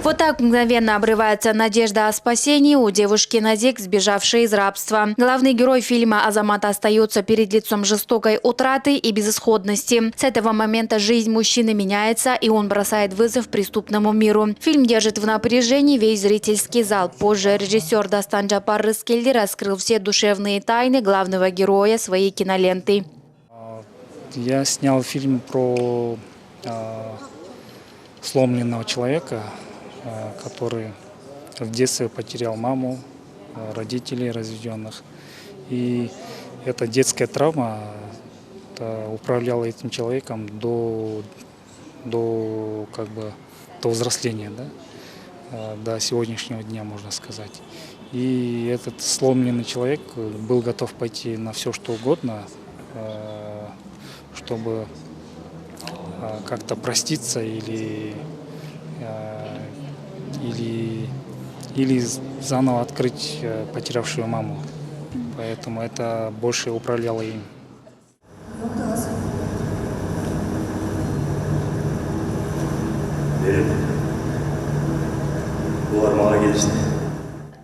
Вот так мгновенно обрывается надежда о спасении у девушки Назик, сбежавшей из рабства. Главный герой фильма Азамат остается перед лицом жестокой утраты и безысходности. С этого момента жизнь мужчины меняется, и он бросает вызов преступному миру. Фильм держит в напряжении весь зрительский зал. Позже режиссер Дастан Джапар Рыскелди раскрыл все душевные тайны главного героя своей киноленты. Я снял фильм про сломленного человека, который в детстве потерял маму, родителей разведенных. И эта детская травма управляла этим человеком до взросления, да? До сегодняшнего дня, можно сказать. И этот сломленный человек был готов пойти на все, что угодно, чтобы как-то проститься или заново открыть потерявшую маму. Поэтому это больше управляло им.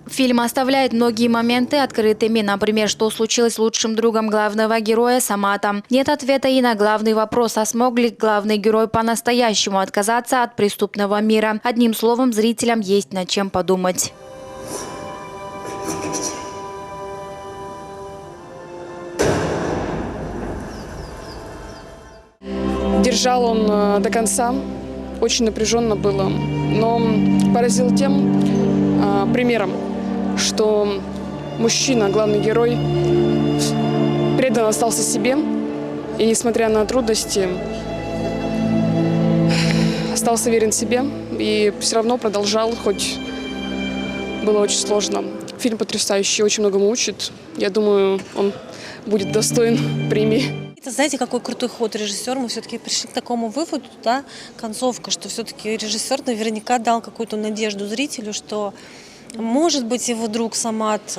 Фильм оставляет многие моменты открытыми. Например, что случилось с лучшим другом главного героя Самата. Нет ответа и на главный вопрос, а смог ли главный герой по-настоящему отказаться от преступного мира. Одним словом, зрителям есть над чем подумать. Держал он до конца. Очень напряженно было. Но поразил тем примером, что мужчина, главный герой, предан остался себе и, несмотря на трудности, остался верен себе и все равно продолжал, хоть было очень сложно. Фильм потрясающий, очень многому учит. Я думаю, он будет достоин премии. Знаете, какой крутой ход режиссер. Мы все-таки пришли к такому выводу, да, концовка, что все-таки режиссер наверняка дал какую-то надежду зрителю, что, может быть, его друг Самат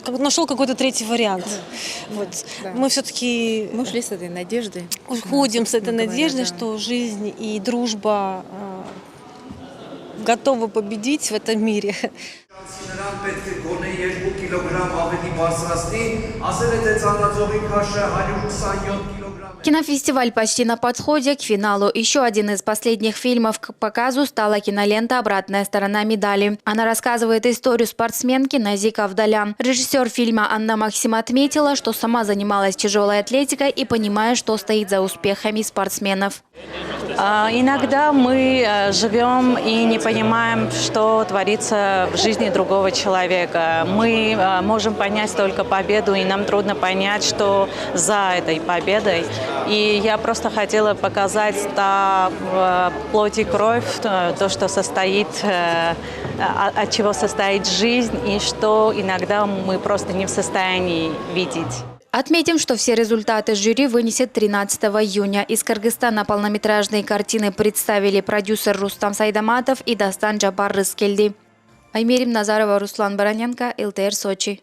нашел какой-то третий вариант. Да. Вот. Да. Мы все-таки ушли с этой надеждой. Уходим с этой надеждой, да, что жизнь и дружба готовы победить в этом мире. Кинофестиваль почти на подходе к финалу. Еще один из последних фильмов к показу стала кинолента «Обратная сторона медали». Она рассказывает историю спортсменки Назик Авдалян. Режиссер фильма Анна Максим отметила, что сама занималась тяжелой атлетикой и понимает, что стоит за успехами спортсменов. Иногда мы живем и не понимаем, что творится в жизни другого человека. Мы можем понять только победу, и нам трудно понять, что за этой победой. И я просто хотела показать плоть и кровь, то, что состоит, от чего состоит жизнь, и что иногда мы просто не в состоянии видеть. Отметим, что все результаты жюри вынесет 13 июня. Из Кыргызстана полнометражные картины представили продюсер Рустам Сайдаматов и Дастан Джапар Рыскелди. Аймерим Назарова, Руслан Бараненко, ЛТР Сочи.